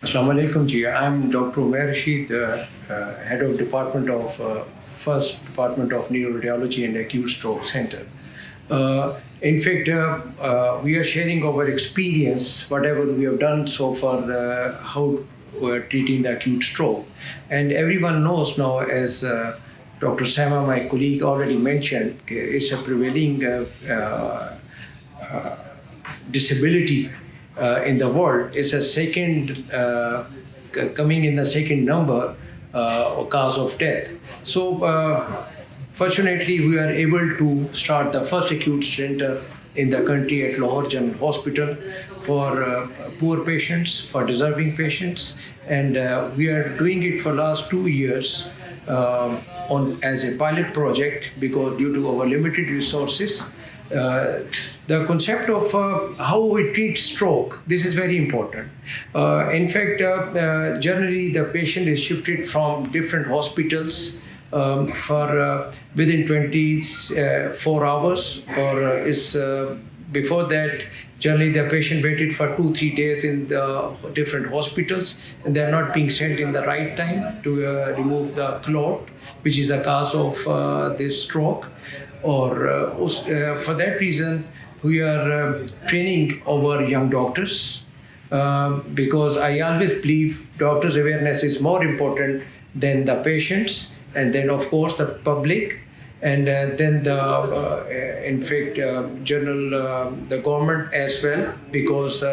Assalamu alaikum ji. I'm Dr. Umair Rasheed, head of first department of neuroradiology and acute stroke center. In fact, we are sharing our experience, whatever we have done so far, how we're treating the acute stroke. And everyone knows now, as Dr. Sama, my colleague, already mentioned, it's a prevailing disability in the world. Is a second coming in the second number cause of death. So fortunately, we are able to start the first acute center in the country at Lahore General Hospital for poor patients, for deserving patients, and we are doing it for last 2 years as a pilot project, because due to our limited resources, the concept of how we treat stroke, this is very important. In fact, generally the patient is shifted from different hospitals for within 24 hours, or is before that. Generally, the patient waited for 2-3 days in the different hospitals, and they're not being sent in the right time to remove the clot, which is the cause of this stroke. Or for that reason, we are training our young doctors, because I always believe doctors' awareness is more important than the patients, and then of course the public, and then in fact the government as well, because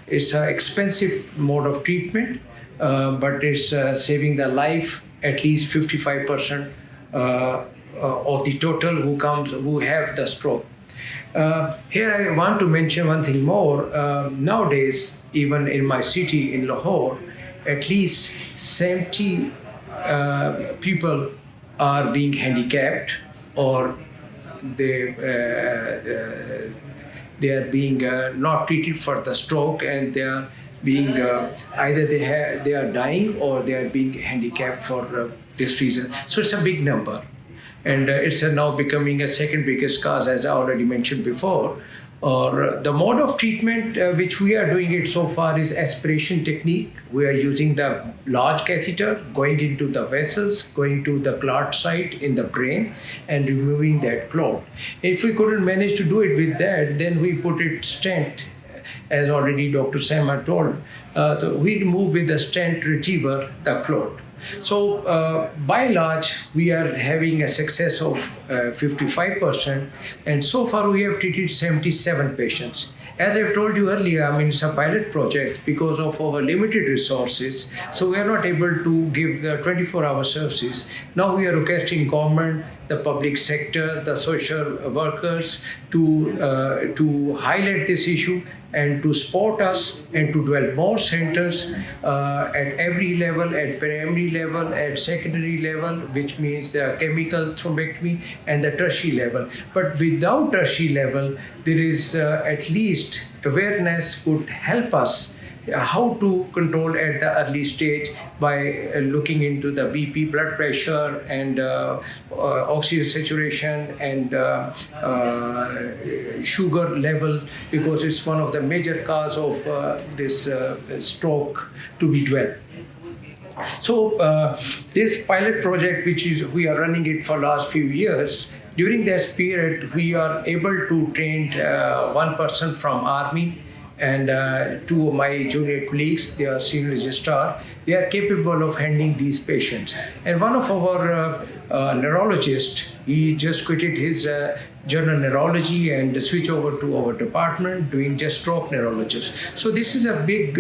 it's an expensive mode of treatment, but it's saving the life at least 55% of the total who have the stroke. Here I want to mention one thing more. Nowadays, even in my city in Lahore, at least 70 people are being handicapped, or they are being not treated for the stroke, and they are being either they are dying, or they are being handicapped for this reason. So it's a big number, and it's now becoming a second biggest cause, as I already mentioned before. Or the mode of treatment which we are doing it so far is aspiration technique. We are using the large catheter going into the vessels, going to the clot site in the brain, and removing that clot. If we couldn't manage to do it with that, then we put it stent, as already Dr. Sama told. So we remove with the stent retriever the clot. So by and large, we are having a success of 55%, and so far we have treated 77 patients. As I've told you earlier, I mean, it's a pilot project because of our limited resources, so we are not able to give the 24-hour services. Now we are requesting government, the public sector, the social workers to highlight this issue and to support us, and to develop more centers at every level, at primary level, at secondary level, which means the chemical thrombectomy, and the tertiary level. But without tertiary level, there is at least awareness could help us how to control at the early stage by looking into the BP, blood pressure, and oxygen saturation, and sugar level, because it's one of the major cause of this stroke to be developed. So this pilot project, we are running it for last few years, during this period we are able to train one person from Army, and two of my junior colleagues, they are senior registrar. They are capable of handling these patients. And one of our neurologists, he just quitted his general neurology and switched over to our department doing just stroke neurologist. So this is a big,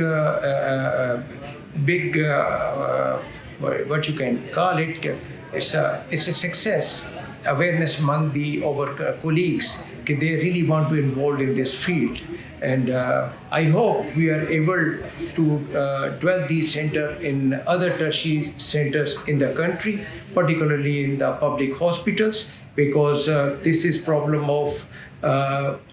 what you can call it, it's a success, awareness among our colleagues. They really want to involve in this field. And I hope we are able to develop these centers in other tertiary centers in the country, particularly in the public hospitals, because this is problem of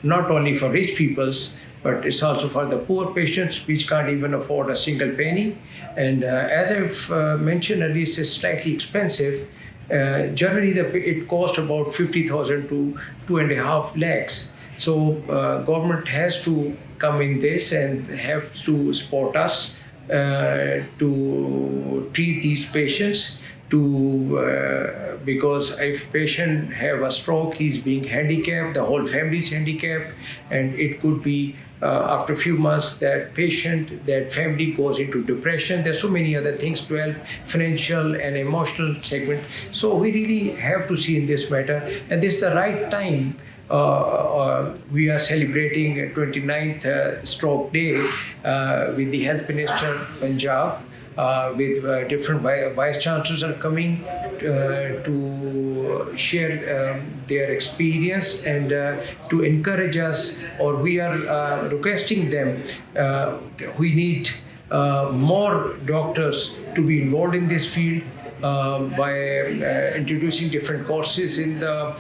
not only for rich peoples, but it's also for the poor patients which can't even afford a single penny. And as I've mentioned earlier, it's slightly expensive. Generally, it costs about 50,000 to 2.5 lakhs. So government has to come in this and have to support us to treat these patients because if patient have a stroke, he's being handicapped, the whole family is handicapped, and it could be after a few months that patient, that family goes into depression. There's so many other things to help, financial and emotional segment. So we really have to see in this matter, and this is the right time. We are celebrating 29th Stroke Day with the Health Minister Punjab, with different vice chancellors are coming to share their experience and to encourage us, or we are requesting them. We need more doctors to be involved in this field by introducing different courses in the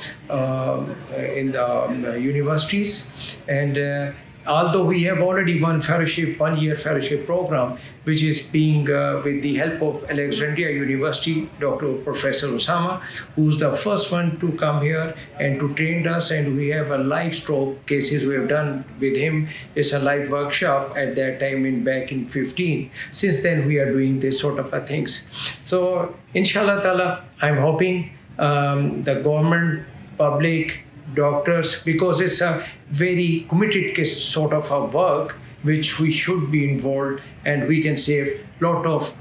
universities. And although we have already one fellowship, 1-year fellowship program, which is being with the help of Alexandria University, Dr. Professor Osama, who's the first one to come here and to train us. And we have a live stroke cases we have done with him. It's a live workshop at that time back in 15. Since then, we are doing this sort of things. So, inshallah ta'ala, I'm hoping the government, public, doctors, because it's a very committed case sort of a work which we should be involved, and we can save a lot of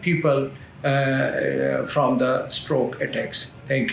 people from the stroke attacks. Thank you.